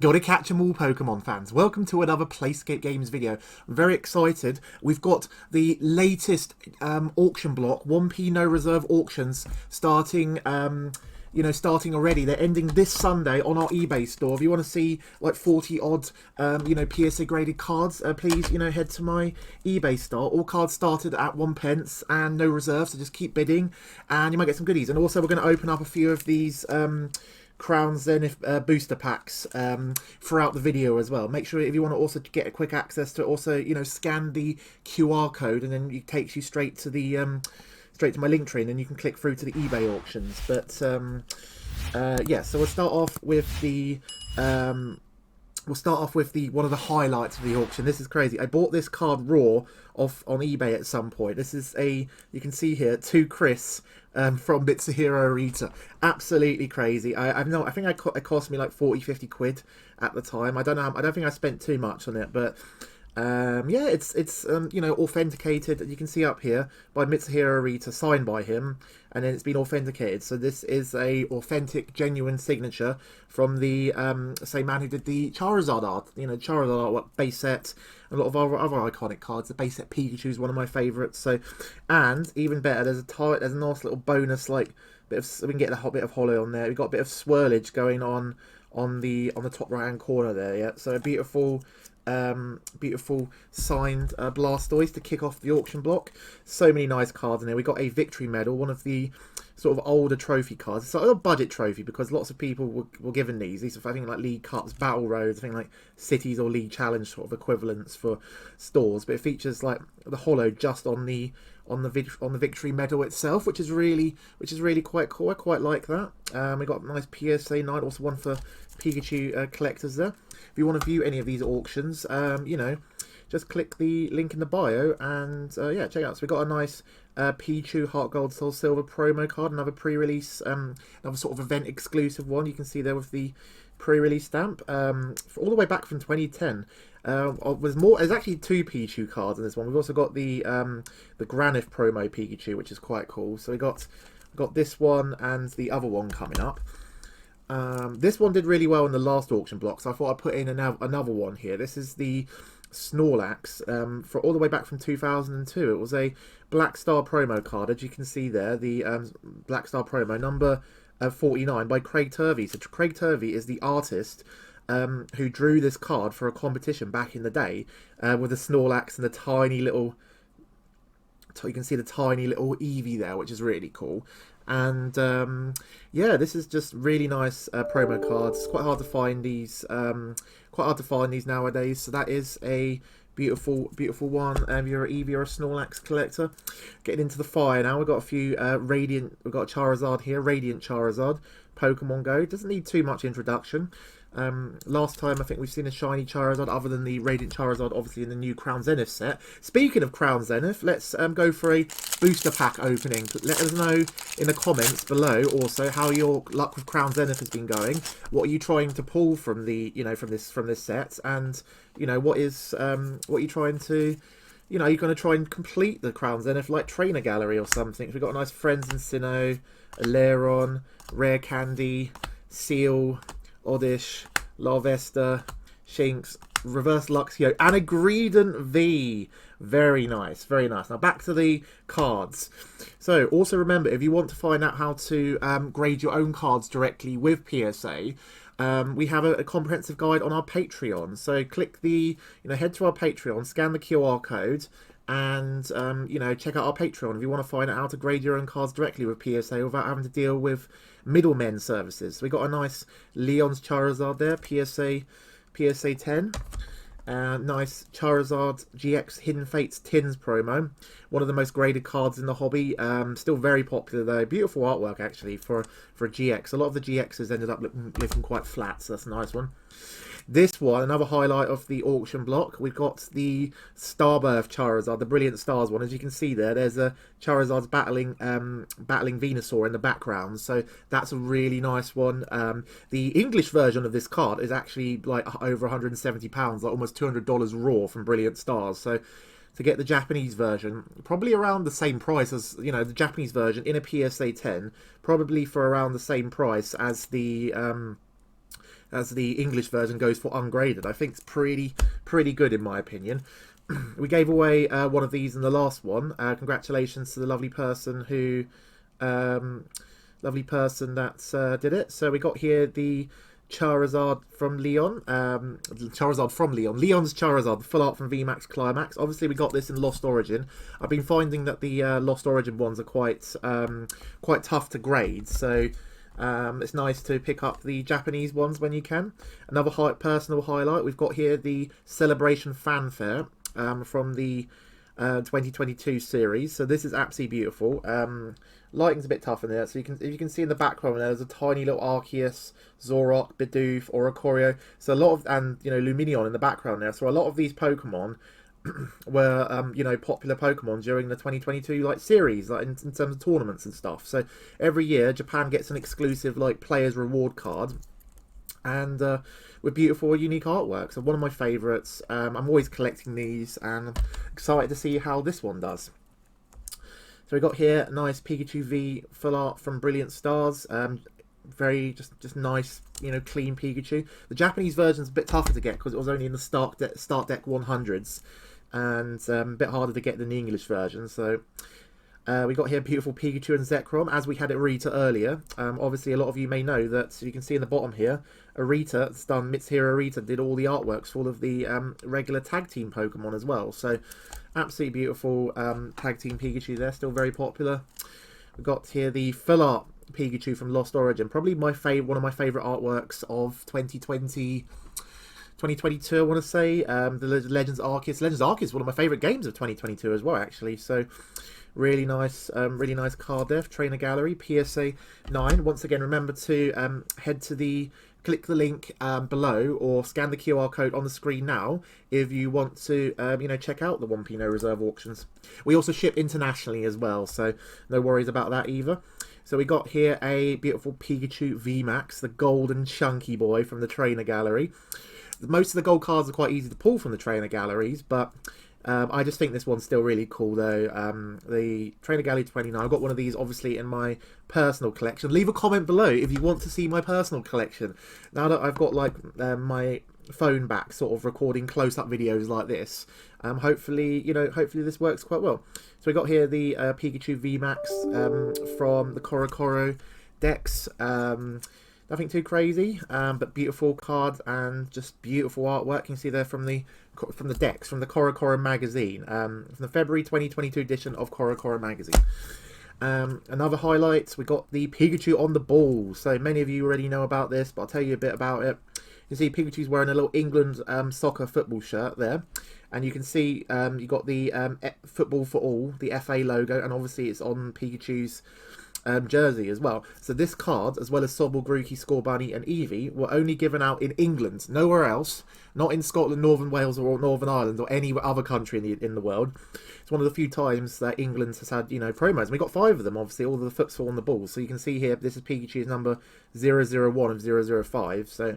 Gotta catch 'em all, Pokemon fans. Welcome to another PlaySkape Games video. I'm very excited. We've got the latest auction block, 1p no reserve auctions, starting starting already. They're ending this Sunday on our eBay store. If you want to see like 40 odd PSA graded cards, please head to my eBay store. All cards started at 1p and no reserve, so just keep bidding and you might get some goodies. And also we're going to open up a few of these Crown Zenith booster packs throughout the video as well. Make sure if you want to also get a quick access to also scan the QR code, and then it takes you straight to the straight to my link tree, and then you can click through to the eBay auctions. But yeah, so we'll start off with the one of the highlights of the auction. This is crazy. I bought this card raw off on eBay at some point. This is you can see here, to Chris from Mitsuhiro Arita. Absolutely crazy. I think it cost me like 40-50 quid at the time. I don't think I spent too much on it, but yeah, it's authenticated. You can see up here by Mitsuhiro Arita, signed by him, and then it's been authenticated. So this is a authentic, genuine signature from the same man who did the Charizard art. Charizard art, base set, a lot of other iconic cards. The base set Pikachu is one of my favourites. So, and even better, there's a nice little bonus, like we can get a bit of holo on there. We've got a bit of swirlage going on the top right hand corner there. Yeah, so a beautiful signed Blastoise to kick off the auction block. So many nice cards in there. We got a victory medal, one of the sort of older trophy cards. It's like a budget trophy because lots of people were given these. These are, I think, like League Cups, Battle Roads, I think like Cities or League Challenge sort of equivalents for stores. But it features like the holo just on the victory medal itself, which is really quite cool. I quite like that. We got a nice PSA 9, also one for Pikachu collectors there. If you want to view any of these auctions, just click the link in the bio and yeah, check it out. So we got a nice Pikachu Heart Gold Soul Silver promo card, another pre-release, another sort of event exclusive one. You can see there with the pre-release stamp, all the way back from 2010. There's actually two Pikachu cards in this one. We've also got the Granite promo Pikachu, which is quite cool. So we got this one and the other one coming up. This one did really well in the last auction block, so I thought I'd put in another one here. This is the Snorlax for all the way back from 2002. It was a Black Star promo card, as you can see there, the Black Star promo number 49 by Craig Turvey. So Craig Turvey is the artist who drew this card for a competition back in the day with the Snorlax and the tiny little, you can see the tiny little Eevee there, which is really cool. And yeah, this is just really nice promo cards. It's quite hard to find these nowadays. So that is a beautiful one. You're an Eevee or a Snorlax collector. Getting into the fire now. We've got a few we've got a Charizard here, Radiant Charizard, Pokemon Go. Doesn't need too much introduction. Last time I think we've seen a shiny Charizard, other than the Radiant Charizard, obviously in the new Crown Zenith set. Speaking of Crown Zenith, let's go for a booster pack opening. Let us know in the comments below also how your luck with Crown Zenith has been going. What are you trying to pull from the from this set, and what are you trying to you're going to try and complete the Crown Zenith like trainer gallery or something. We've got a nice Friends and Sinnoh, Aleron, Rare Candy, Seal, Oddish, Larvesta, Shinx, Reverse Luxio, and a Greedent V. Very nice, very nice. Now back to the cards. So also remember, if you want to find out how to grade your own cards directly with PSA, we have a comprehensive guide on our Patreon. So click the, head to our Patreon, scan the QR code, and check out our Patreon if you want to find out how to grade your own cards directly with PSA without having to deal with middlemen services. So we got a nice Leon's Charizard there, PSA 10. Nice Charizard GX Hidden Fates Tins promo. One of the most graded cards in the hobby. Still very popular though. Beautiful artwork actually for a GX. A lot of the GXs ended up looking quite flat, so that's a nice one. This one, another highlight of the auction block, we've got the Starbirth Charizard, the Brilliant Stars one. As you can see there, there's a Charizard's battling Venusaur in the background, so that's a really nice one. The English version of this card is actually like over £170, like almost $200 raw from Brilliant Stars. So to get the Japanese version, probably around the same price as, the Japanese version in a PSA 10, probably for around the same price as the as the English version goes for ungraded. I think it's pretty good in my opinion. We gave away one of these in the last one. Congratulations to the lovely person who, that did it. So we got here the Charizard from Leon, Leon's Charizard, the full art from VMAX Climax. Obviously, we got this in Lost Origin. I've been finding that the Lost Origin ones are quite tough to grade, so it's nice to pick up the Japanese ones when you can. Another personal highlight, we've got here the Celebration Fanfare from the 2022 series. So this is absolutely beautiful. Lighting's a bit tough in there, so you can see in the background there's a tiny little Arceus, Zorok, Bidoof, Oricorio. So a lot of, and Lumineon in the background there. So a lot of these Pokemon were popular Pokemon during the 2022 series, in terms of tournaments and stuff. So every year Japan gets an exclusive players reward card, and with beautiful unique artwork. So one of my favourites. I'm always collecting these, and I'm excited to see how this one does. So we got here a nice Pikachu V full art from Brilliant Stars. Very just nice, clean Pikachu. The Japanese version's a bit tougher to get because it was only in the start deck 100s, and a bit harder to get than the English version. So we got here beautiful Pikachu and Zekrom, as we had Arita earlier. Obviously, a lot of you may know that, so you can see in the bottom here, Mitsuhiro Arita did all the artworks for all of the regular tag team Pokemon as well. So absolutely beautiful tag team Pikachu there, still very popular. We've got here the full art Pikachu from Lost Origin, probably one of my favourite artworks of 2022, I want to say. The Legends Arceus. Legends Arceus is one of my favourite games of 2022 as well, actually. So really nice card there. Trainer Gallery, PSA 9. Once again, remember to click the link below, or scan the QR code on the screen now if you want to check out the 1P No Reserve auctions. We also ship internationally as well, so no worries about that either. So we got here a beautiful Pikachu VMAX, the golden chunky boy from the Trainer Gallery. Most of the gold cards are quite easy to pull from the Trainer Galleries, but I just think this one's still really cool though. The Trainer Gallery 29, I've got one of these obviously in my personal collection. Leave a comment below if you want to see my personal collection. Now that I've got my phone back, sort of recording close-up videos like this, hopefully this works quite well. So we got here the Pikachu VMAX from the Korokoro decks. Nothing too crazy, but beautiful card and just beautiful artwork. You can see there from the decks from the Korokoro magazine, from the February 2022 edition of Korokoro magazine. Another highlight, we got the Pikachu on the ball. So many of you already know about this, but I'll tell you a bit about it. You see Pikachu's wearing a little England soccer football shirt there, and you can see you got the Football for All, the FA logo, and obviously it's on Pikachu's jersey as well. So this card, as well as Sobble, Grookey, Scorbunny and Eevee, were only given out in England, nowhere else, not in Scotland, Northern Wales or Northern Ireland or any other country in the world. It's one of the few times that England has had promos, and we got 5 of them, obviously, all the football on the ball. So you can see here, this is Pikachu's number 001 of 005. So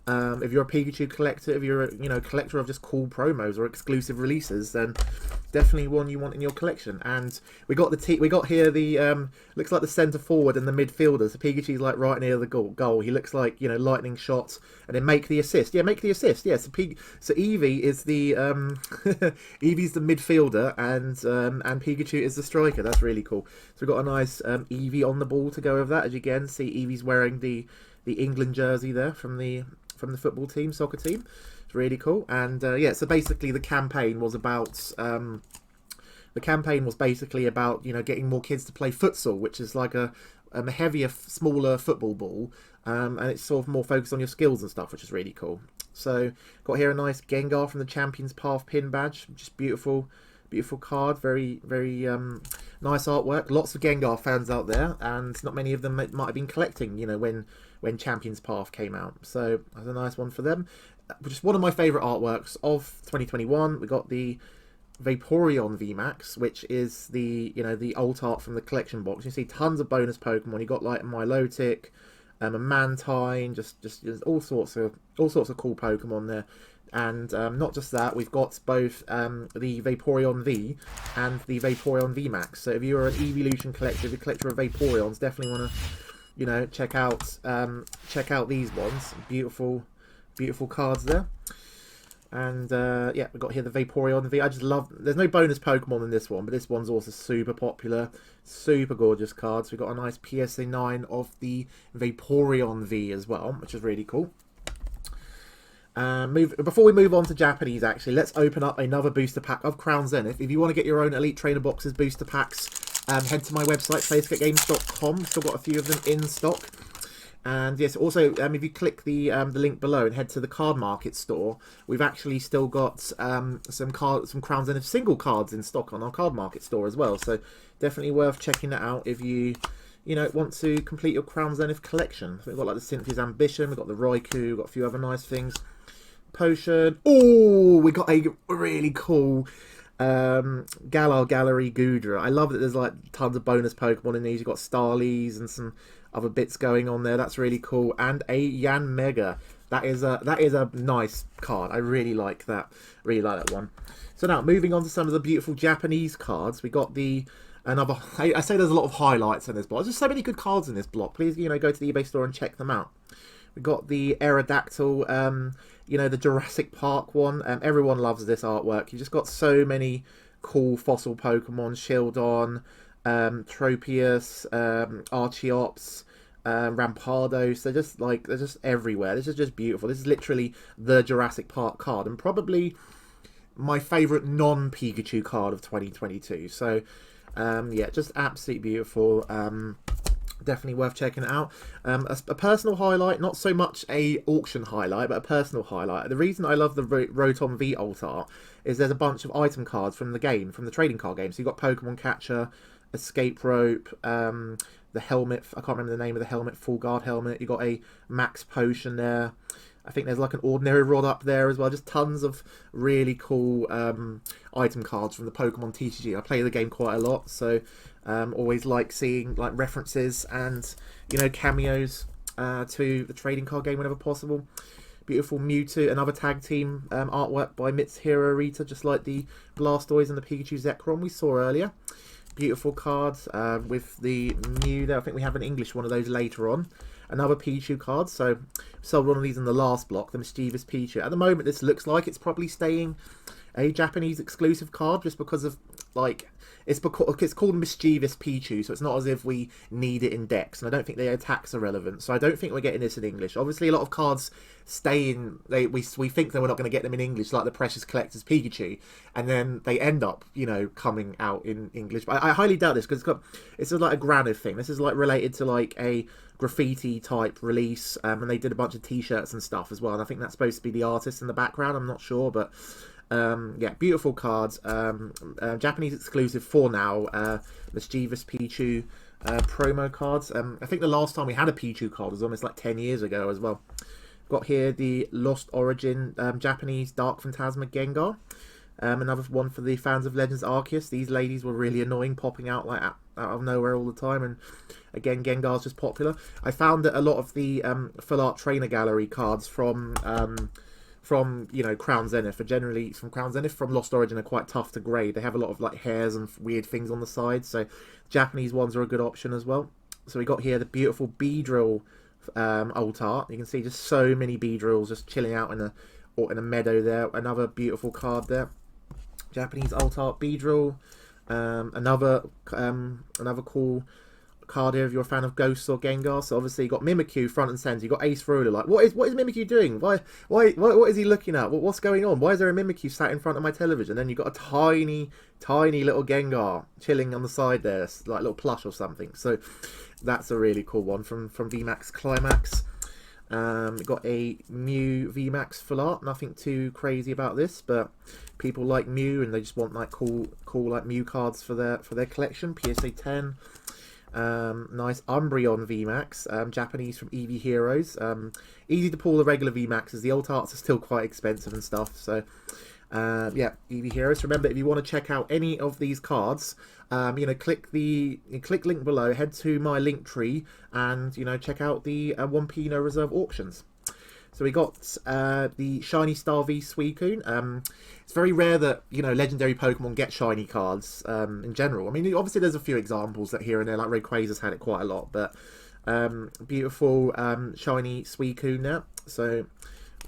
if you're a Pikachu collector, if you're a collector of just cool promos or exclusive releases, then definitely one you want in your collection. And we got here the looks like the centre forward and the midfielder. So Pikachu's right near the goal. He looks like lightning shot, and then make the assist. Yeah, make the assist. Yeah. So Eevee is the Eevee's the midfielder, and Pikachu is the striker. That's really cool. So we've got a nice Eevee on the ball to go with that. As you again see, Eevee's wearing the England jersey there from the football team, soccer team. It's really cool. And yeah, so basically the campaign was about getting more kids to play futsal, which is like a heavier, smaller football ball, and it's sort of more focused on your skills and stuff, which is really cool. So got here a nice Gengar from the Champions Path pin badge, just beautiful card, very nice artwork. Lots of Gengar fans out there, and not many of them might have been collecting when Champions Path came out, so that's a nice one for them. Just one of my favourite artworks of 2021. We got the Vaporeon VMAX, which is the alt art from the collection box. You see tons of bonus Pokemon. You got like Milotic, a Mantine, just all sorts of cool Pokemon there. And not just that, we've got both the Vaporeon V and the Vaporeon VMAX. So if you're an Evolution collector, if you're a collector of Vaporeons, definitely want to you know, check out these ones. Beautiful, beautiful cards there. And yeah, we've got here the Vaporeon V. I just love... There's no bonus Pokemon in this one, but this one's also super popular. Super gorgeous cards. We've got a nice PSA 9 of the Vaporeon V as well, which is really cool. Before we move on to Japanese, actually, let's open up another booster pack of Crown Zenith. If you want to get your own Elite Trainer boxes, booster packs, head to my website, PlaySkapeGames.com. Still got a few of them in stock. And yes, also, if you click the link below and head to the Card Market store, we've actually still got some Crown Zenith single cards in stock on our Card Market store as well. So definitely worth checking that out if you want to complete your Crown Zenith collection. So we've got like the Cynthia's Ambition, we've got the Raikou, we've got a few other nice things. Potion. Oh, we got a really cool Galar Gallery Goodra. I love that there's like tons of bonus Pokemon in these. You've got Starlies and some other bits going on there. That's really cool. And a Yan Mega. That is a nice card. I really like that. Really like that one. So now moving on to some of the beautiful Japanese cards. We got the I say there's a lot of highlights in this block. There's just so many good cards in this block. Please, go to the eBay store and check them out. We got the Aerodactyl, the Jurassic Park one. Everyone loves this artwork. You just got so many cool fossil Pokemon. Shieldon, Tropius, Archeops, Rampardos. They're just everywhere. This is just beautiful. This is literally the Jurassic Park card, and probably my favourite non-Pikachu card of 2022. So, yeah, just absolutely beautiful. Definitely worth checking it out. A personal highlight, not so much a auction highlight, but a personal highlight. The reason I love the Rotom V alt art is there's a bunch of item cards from the game, from the trading card game. So you've got Pokemon Catcher, Escape Rope, the helmet, I can't remember the name of the helmet, Full Guard helmet. You've got a Max Potion there. I think there's like an Ordinary Rod up there as well. Just tons of really cool item cards from the Pokemon TCG. I play the game quite a lot, so always like seeing like references and cameos to the trading card game whenever possible. Beautiful Mewtwo, another tag team artwork by Mitsuhiro Arita, just like the Blastoise and the Pikachu Zekrom we saw earlier. Beautiful cards with the Mew there. I think we have an English one of those later on. Another Pichu card. So sold one of these in the last block, the Mischievous Pichu. At the moment, this looks like it's probably staying a Japanese exclusive card, just because of like it's called Mischievous Pichu, so it's not as if we need it in decks, and I don't think the attacks are relevant. So I don't think we're getting this in English. Obviously, a lot of cards stay in. We think that we're not going to get them in English, like the Precious Collector's Pikachu, and then they end up coming out in English. But I highly doubt this, because it's like a Grano thing. This is like related to like a graffiti type release, and they did a bunch of t-shirts and stuff as well, and I think that's supposed to be the artist in the background. I'm not sure, but yeah, beautiful cards. Japanese exclusive for now. Mischievous Pichu promo cards. I think the last time we had a Pichu card was almost like 10 years ago as well. Got here the Lost Origin Japanese Dark Phantasma Gengar. Another one for the fans of Legends Arceus. These ladies were really annoying, popping out like out of nowhere all the time, and again, Gengar's just popular. I found that a lot of the full art trainer gallery cards from Crown Zenith are generally from Lost Origin are quite tough to grade. They have a lot of like hairs and weird things on the side, so Japanese ones are a good option as well. So we got here the beautiful Beedrill alt art. You can see just so many Beedrills just chilling out in a meadow there. Another beautiful card there. Japanese alt art Beedrill. Another cool card here if you're a fan of Ghosts or Gengar. So obviously you got Mimikyu front and center. You got Ace Ruler. Like what is Mimikyu doing? What is he looking at? What's going on? Why is there a Mimikyu sat in front of my television? Then you got a tiny little Gengar chilling on the side there, like a little plush or something. So that's a really cool one from VMAX Climax. Got a Mew VMAX full art. Nothing too crazy about this, but people like Mew and they just want like cool like Mew cards for their collection. PSA 10. Nice Umbreon VMAX, Japanese from EV Heroes. Easy to pull the regular VMAXs. The alt arts are still quite expensive and stuff. So yeah, EV Heroes. Remember, if you want to check out any of these cards, click link below, head to my link tree, and check out the 1P No Reserve auctions. So we got the Shiny Star V Suicune. It's very rare that legendary Pokemon get shiny cards in general. I mean, obviously there's a few examples that here and there, like Rayquaza's had it quite a lot, but Beautiful shiny Suicune there. So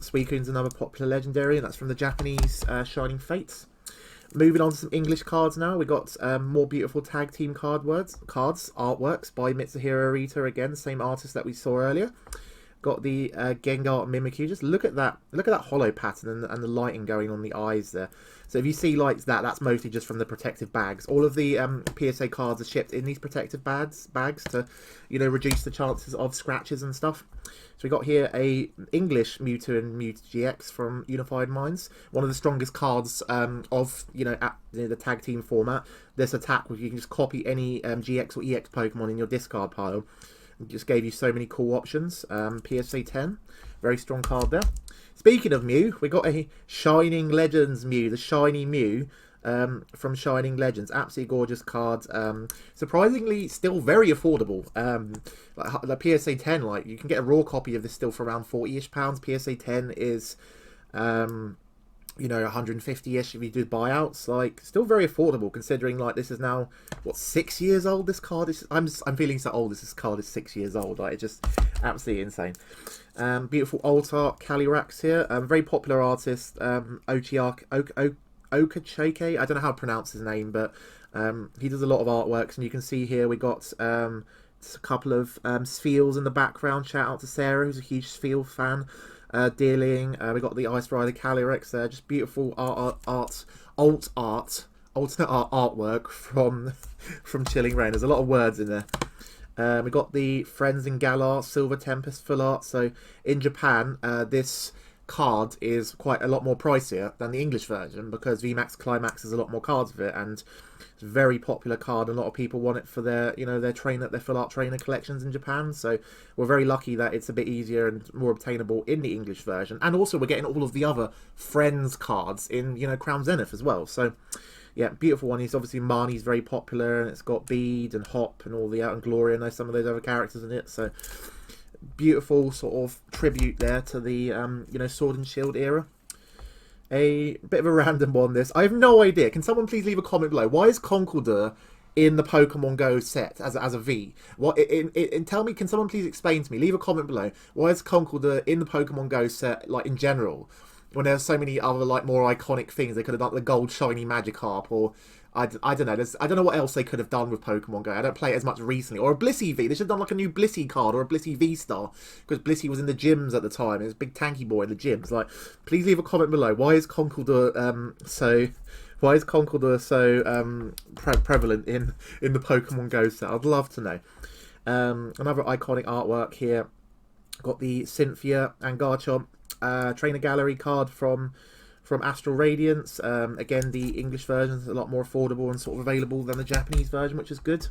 Suicune's another popular legendary, and that's from the Japanese Shining Fates. Moving on to some English cards now. We got more beautiful tag team cards, artworks by Mitsuhiro Arita again, same artist that we saw earlier. Got the Gengar Mimikyu. Just look at that holo pattern and the lighting going on the eyes there. So if you see like that, that's mostly just from the protective bags. All of the PSA cards are shipped in these protective bags to, you know, reduce the chances of scratches and stuff. So we got here a English Mewtwo and Mewtwo GX from Unified Minds. One of the strongest cards of, you know, at the tag team format. This attack where you can just copy any GX or EX Pokemon in your discard pile. It just gave you so many cool options. PSA 10, very strong card there. Speaking of Mew, we got a Shining Legends Mew, the Shiny Mew from Shining Legends. Absolutely gorgeous card. Surprisingly, still very affordable. Like the PSA 10, like you can get a raw copy of this still for around £40-ish. PSA 10 is, you know, 150-ish if you do buyouts. Like, still very affordable considering like this is now what, 6 years old. This card is. I'm feeling so old. This card is 6 years old. Like, it's just absolutely insane. Beautiful alt art Calyrex here. Very popular artist. Okachake. I don't know how to pronounce his name, but he does a lot of artworks, and you can see here we got a couple of Spheals in the background. Shout out to Sarah, who's a huge Spheal fan. Dealing, we got the Ice Rider Calyrex there. Just beautiful alternate art artwork from Chilling Reign. There's a lot of words in there. We got the Friends in Galar Silver Tempest full art. So in Japan, this card is quite a lot more pricier than the English version because VMAX Climax has a lot more cards of it, and it's a very popular card. A lot of people want it for their, you know, their full art trainer collections in Japan. So we're very lucky that it's a bit easier and more obtainable in the English version, and also we're getting all of the other Friends cards in, you know, Crown Zenith as well. So yeah, beautiful one. He's obviously Marnie's very popular, and it's got Bede and Hop and all the and Gloria and some of those other characters in it. So beautiful sort of tribute there to the you know, Sword and Shield era. A bit of a random one this. I have no idea. Can someone please leave a comment below? Why is Conkeldurr in the Pokemon Go set as a V? What and tell me, can someone please explain to me? Leave a comment below. Why is Conkeldurr in the Pokemon Go set, like in general, when there's so many other like more iconic things? They could have done the gold shiny Magikarp, or I don't know. I don't know what else they could have done with Pokemon Go. I don't play it as much recently. Or a Blissey V. They should have done like a new Blissey card or a Blissey V-Star. Because Blissey was in the gyms at the time. It was a big tanky boy in the gyms. Like, please leave a comment below. Why is Conkeldurr so prevalent in the Pokemon Go set? I'd love to know. Another iconic artwork here. Got the Cynthia and Garchomp Trainer Gallery card from Astral Radiance. Again, the English version is a lot more affordable and sort of available than the Japanese version, which is good.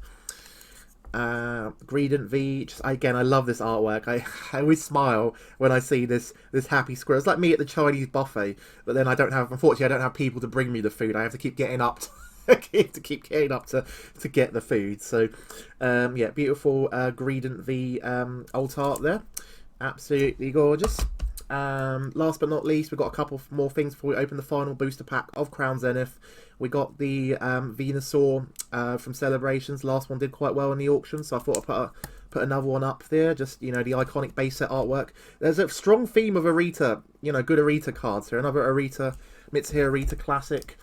Greedent V. Just again, I love this artwork. I always smile when I see this happy squirrel. It's like me at the Chinese buffet, but then unfortunately, I don't have people to bring me the food. I have to keep getting up. To get the food. So, yeah, beautiful Greedent V alt art there. Absolutely gorgeous. Last but not least, we've got a couple more things before we open the final booster pack of Crown Zenith. We got the Venusaur from Celebrations. Last one did quite well in the auction, so I thought I'd put another one up there. Just, you know, the iconic base set artwork. There's a strong theme of Arita, you know, good Arita cards here. Another Arita, Mitsuhiro Arita classic.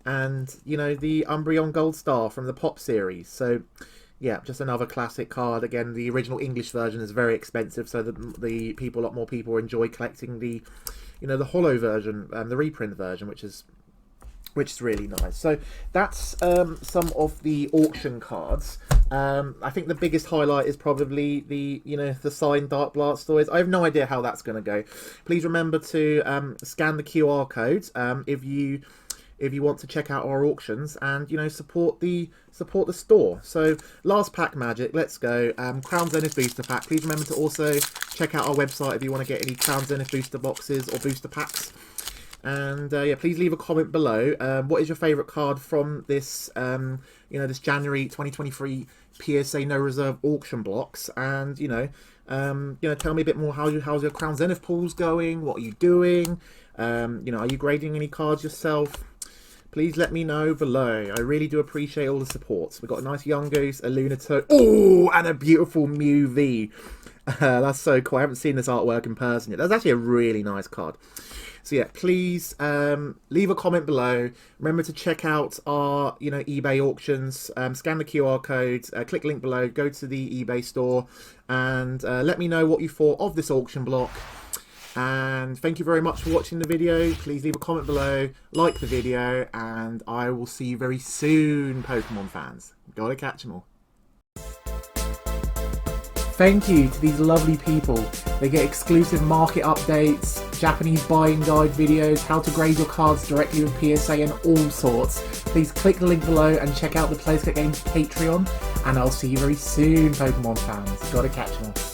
And, you know, the Umbreon Gold Star from the Pop series. So, yeah, just another classic card. Again, the original English version is very expensive, so a lot more people enjoy collecting the, you know, the holo version, the reprint version, which is really nice. So that's some of the auction cards. I think the biggest highlight is probably the, you know, the signed Dark Blastoise. I have no idea how that's going to go. Please remember to scan the QR code if you want to check out our auctions and, you know, support the store. So last pack magic, let's go. Crown Zenith booster pack. Please remember to also check out our website if you want to get any Crown Zenith booster boxes or booster packs. And yeah, please leave a comment below. What is your favourite card from this you know, this January 2023 PSA no reserve auction blocks? And you know, tell me a bit more. How's your Crown Zenith pools going? What are you doing? You know, are you grading any cards yourself? please let me know below. I really do appreciate all the support. We've got a nice Young Goose, a Lunatone, oh, and a beautiful Mew V. That's so cool. I haven't seen this artwork in person yet. That's actually a really nice card. So yeah, please leave a comment below. Remember to check out our eBay auctions. Scan the QR code, click link below, go to the eBay store, and let me know what you thought of this auction block. And thank you very much for watching the video. Please leave a comment below, like the video, and I will see you very soon, Pokemon fans. Gotta catch them all. Thank you to these lovely people. They get exclusive market updates, Japanese buying guide videos, how to grade your cards directly with PSA, and all sorts. Please click the link below and check out the PlaySkape Games Patreon, and I'll see you very soon, Pokemon fans. Gotta catch them all.